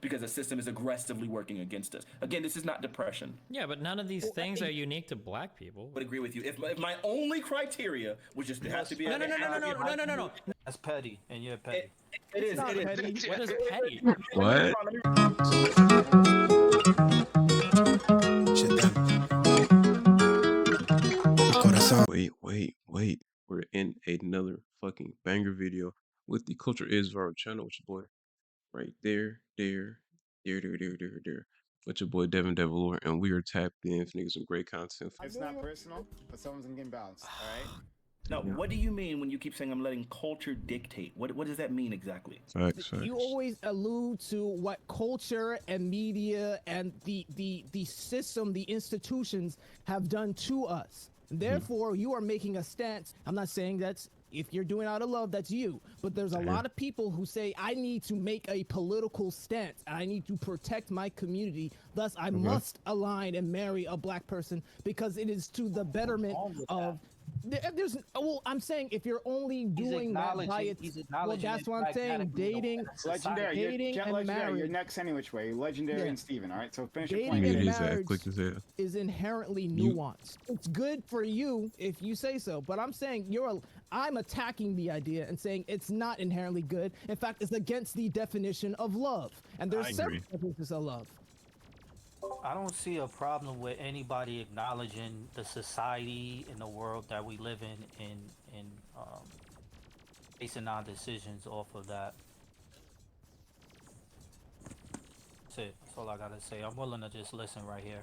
because the system is aggressively working against us. Again, this is not depression. Yeah, but none of these things are unique to black people. I would agree with you. If my only criteria was just there has to be No. That's petty, and you're petty. It is. Petty. What is petty? What? Wait. We're in another fucking banger video with the Culture Is Viral channel with your boy. Right there. With your boy Devin Devalor, and we are tapped in for niggas some great content. It's not personal, but someone's gonna get bounced, alright? Now, what do you mean when you keep saying I'm letting culture dictate? What does that mean exactly? Facts. You always allude to what culture and media and the system, the institutions have done to us. Therefore, you are making a stance. I'm not saying that's, if you're doing out of love, that's you. But there's a lot of people who say, I need to make a political stance. I need to protect my community. Thus, I must align and marry a black person because it is to the betterment of... There's well, I'm saying if you're only doing that by its, well, that's what I'm saying. Dating, and marriage. You're next any which way. Legendary and Steven. All right, so finish your Dating point. and marriage is inherently nuanced. It's good for you if you say so, but I'm saying I'm attacking the idea and saying it's not inherently good. In fact, it's against the definition of love, and there's several definitions of love. I don't see a problem with anybody acknowledging the society and the world that we live in and basing our decisions off of that. That's it. That's all I gotta say. I'm willing to just listen right here.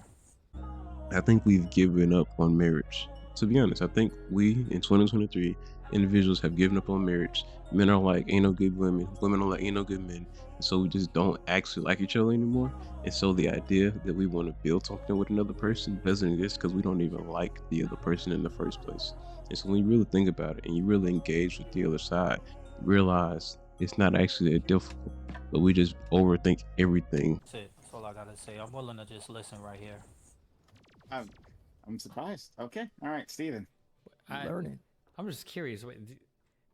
I think we've given up on marriage. To be honest, I think we, in 2023, individuals have given up on marriage. Men are like, ain't no good women. Women are like, ain't no good men. And so we just don't actually like each other anymore. And so the idea that we want to build something with another person doesn't exist because we don't even like the other person in the first place. And so when you really think about it and you really engage with the other side, you realize it's not actually that difficult, but we just overthink everything. That's it. That's all I gotta say. I'm willing to just listen right here. I'm surprised. Okay. All right, Steven. Learning. I'm just curious. Wait,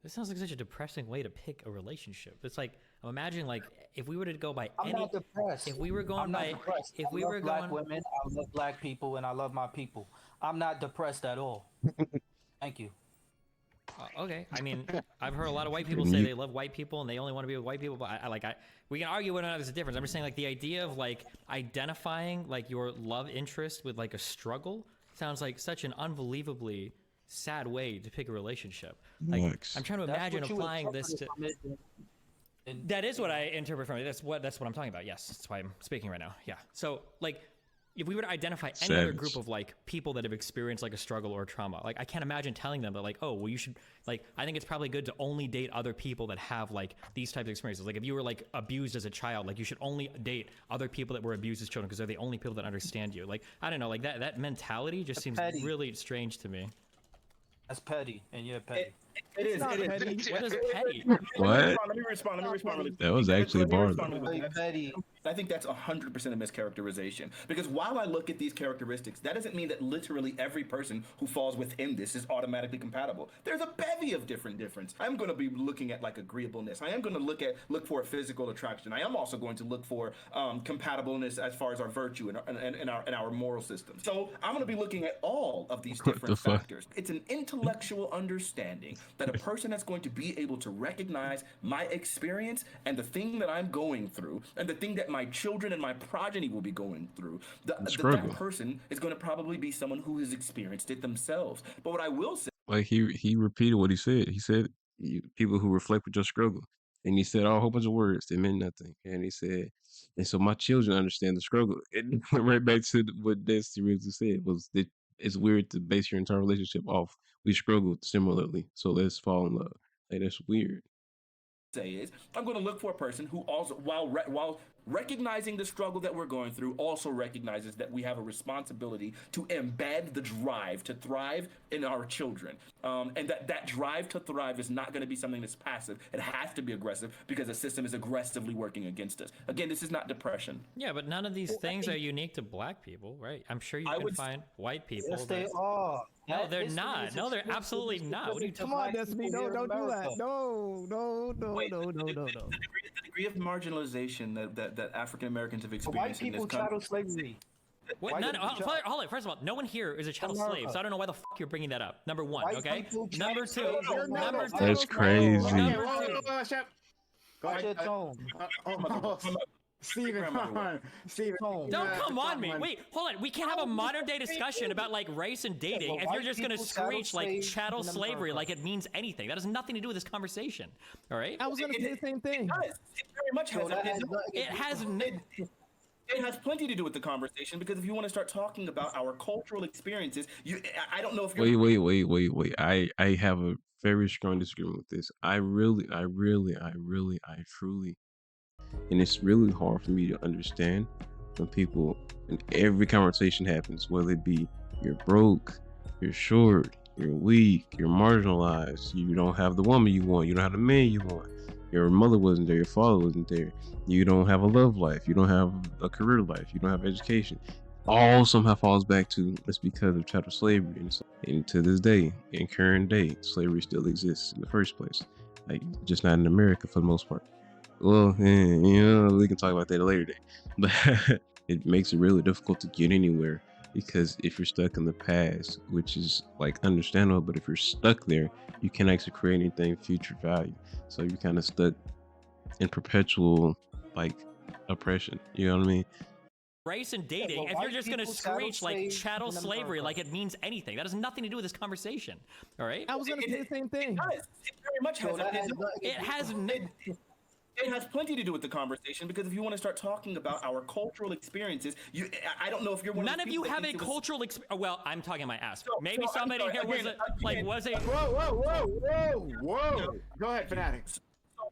this sounds like such a depressing way to pick a relationship. It's like, I'm imagining like if we were to go by I'm not depressed. if we were going by if we were black going women, I love black people, and I love my people. I'm not depressed at all. Thank you. Okay, I mean, I've heard a lot of white people say they love white people and they only want to be with white people, but we can argue whether or not there's a difference. I'm just saying like the idea of like identifying like your love interest with like a struggle sounds like such an unbelievably sad way to pick a relationship. Like I'm trying to imagine applying this to that is what I interpret from it. That's what I'm talking about. Yes, that's why I'm speaking right now. Yeah. So like if we were to identify any other group of like people that have experienced like a struggle or a trauma, like I can't imagine telling them that like, oh, well, you should like, I think it's probably good to only date other people that have like these types of experiences. Like if you were like abused as a child, like you should only date other people that were abused as children because they're the only people that understand you. Like, I don't know, like that mentality just seems really strange to me. That's petty, and you're petty. It is. What is petty? What? Let me respond. That was actually a bar. Petty. I think that's 100% a mischaracterization. Because while I look at these characteristics, that doesn't mean that literally every person who falls within this is automatically compatible. There's a bevy of difference. I'm going to be looking at like agreeableness. I am going to look for physical attraction. I am also going to look for compatibleness as far as our virtue and our moral system. So I'm going to be looking at all of these different factors. It's an intellectual understanding that a person that's going to be able to recognize my experience and the thing that I'm going through and the thing that my children and my progeny will be going through, that person is going to probably be someone who has experienced it themselves. But what I will say, like he repeated what he said. He said people who reflect with your struggle, and he said a whole bunch of words that meant nothing. And he said, and so my children understand the struggle. It went right back to what Destiny really said was that it's weird to base your entire relationship off we struggled similarly, so let's fall in love. Like that's weird. Is I'm going to look for a person who also, while recognizing the struggle that we're going through, also recognizes that we have a responsibility to embed the drive to thrive in our children, and that drive to thrive is not going to be something that's passive. It has to be aggressive because the system is aggressively working against us. Again, this is not depression. Yeah, but none of these things are unique to black people, right? I'm sure you can find white people. Yes, they are. No, That they're history not. is No, they're extremely absolutely not. What are you specific to Come on, black Destiny. people here Don't in do that. America. No, no, no, Wait, no, no, no, no. the degree of marginalization that African Americans have White experienced in this people country. chattel slavery. What? White None, people hold, hold on. First of all, no one here is a chattel slave, so I don't know why the fuck you're bringing that up. Number one, White okay? people Number chattel two, slavery. number two. That's crazy. Okay, Number whoa, two. whoa, whoa, shut. Go Watch ahead. your tone. Steven, Grandmother come on. Steven, Don't Don't yeah, come on me. man. Wait, hold on. We can't have a modern day discussion about like race and dating but if you're white just gonna people chattel screech like slaves chattel in slavery America. like it means anything. That has nothing to do with this conversation. All right? I was gonna say the same thing. It very much has. So that has It, nothing to It do has. it has plenty to do with the conversation because if you want to start talking about our cultural experiences, I don't know if you're. Wait. I have a very strong disagreement with this. I truly, and it's really hard for me to understand when people, in every conversation happens, whether it be you're broke, you're short, you're weak, you're marginalized, you don't have the woman you want, you don't have the man you want, your mother wasn't there, your father wasn't there, you don't have a love life, you don't have a career life, you don't have education. All somehow falls back to it's because of chattel slavery, and to this day, in current day, slavery still exists in the first place, like just not in America for the most part. Well, we can talk about that at a later day, but it makes it really difficult to get anywhere because if you're stuck in the past, which is like understandable, but if you're stuck there, you can't actually create anything future value. So you're kind of stuck in perpetual like oppression. You know what I mean? Race and dating, but if you're white just gonna people chattel screech like slaves chattel in slavery America. like it means anything, that has nothing to do with this conversation. All right? I was gonna say the same thing. It very much So has. that has It, nothing to It do has. it has plenty to do with the conversation because if you want to start talking about our cultural experiences, I don't know if you're one None of of the you people have that a thinks it was- cultural well, I'm talking my ass. So- Maybe so I'm somebody sorry, here was again, a, like was a Whoa. Go ahead, Fanatics.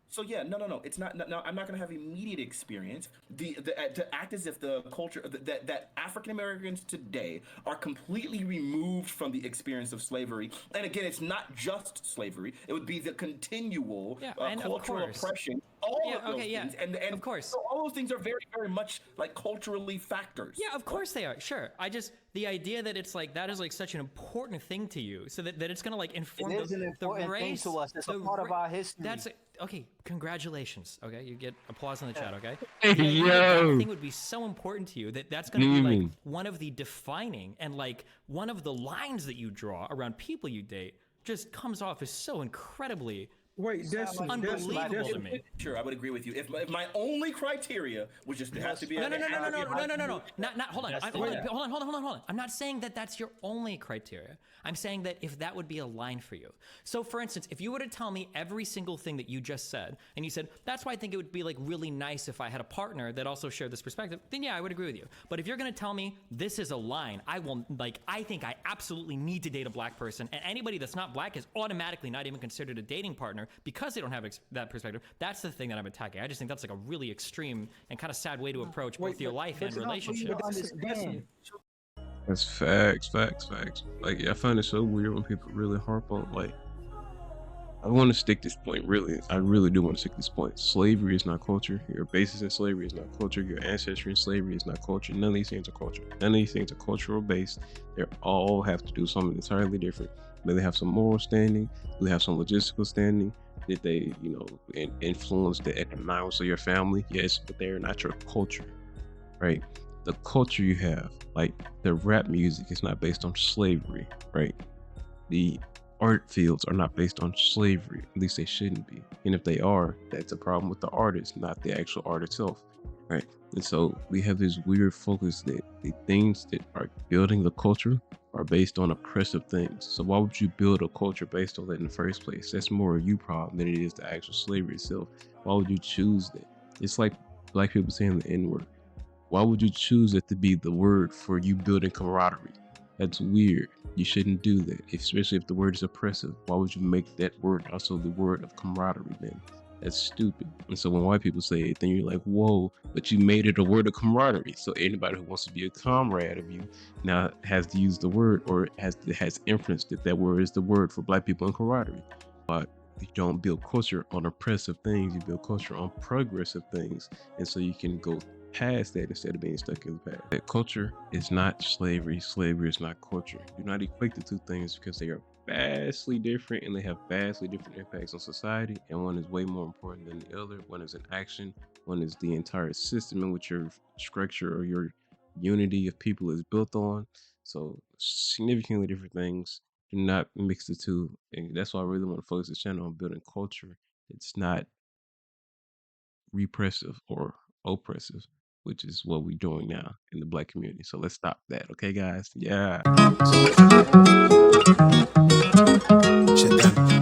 So yeah, no. It's not. No, I'm not going to have immediate experience. To act as if the culture that African Americans today are completely removed from the experience of slavery. And again, it's not just slavery. It would be the continual Yeah, and of cultural course. oppression. All Yeah, of those okay, yeah, things, and of course. So all those things are very, very much like culturally factors. Yeah, of course they are. Sure. I just the idea that it's like that is like such an important thing to you, so that it's gonna like inform It is an important the thing race to us. It's a the part of ra- our history. That's okay. Congratulations. Okay, you get applause in the chat. Okay. Hey, The idea that yo. thing would be so important to you that's gonna be like Mm. one of the defining and like one of the lines that you draw around people you date just comes off as so incredibly Wait, Destiny, unbelievable to me. Sure, I would agree with you. If my only criteria was just it has to be No. a- Not hold on. That's Hold the on. I'm not saying that that's your only criteria. I'm saying that if that would be a line for you. So, for instance, if you were to tell me every single thing that you just said, and you said that's why I think it would be like really nice if I had a partner that also shared this perspective, then yeah, I would agree with you. But if you're gonna tell me this is a line, I think I absolutely need to date a black person, and anybody that's not black is automatically not even considered a dating partner because they don't have that perspective. That's the thing that I'm attacking. I just think that's like a really extreme and kind of sad way to approach both your life and relationship. Understand. That's facts. Like I find it so weird when people really harp on like. I want to stick this point. I really do want to stick this point. Slavery is not culture. Your basis in slavery is not culture. Your ancestry in slavery is not culture. None of these things are culture. None of these things are cultural based. They all have to do something entirely different. But they have some moral standing. They have some logistical standing. Did they, influence the economics of your family? Yes, but they're not your culture, right? The culture you have, like the rap music, is not based on slavery, right? The art fields are not based on slavery. At least they shouldn't be. And if they are, that's a problem with the artist, not the actual art itself, right? And so we have this weird focus that the things that are building the culture are based on oppressive things. So why would you build a culture based on that in the first place? That's more a you problem than it is the actual slavery itself. Why would you choose that? It's like black people saying the N-word. Why would you choose it to be the word for you building camaraderie? That's weird. You shouldn't do that, especially if the word is oppressive. Why would you make that word also the word of camaraderie then? That's stupid. And so when white people say it, then you're like, whoa, but you made it a word of camaraderie. So anybody who wants to be a comrade of you now has to use the word, or has inference that word is the word for black people in camaraderie. But you don't build culture on oppressive things, you build culture on progressive things. And so you can go past that instead of being stuck in the past. That culture is not slavery. Slavery is not culture. Do not equate the two things because they are vastly different and they have vastly different impacts on society. And one is way more important than the other. One is an action. One is the entire system in which your structure or your unity of people is built on. So significantly different things. Do not mix the two. And that's why I really want to focus this channel on building culture. It's not repressive or oppressive, which is what we're doing now in the Black community. So let's stop that. Okay, guys? Yeah. Shit done.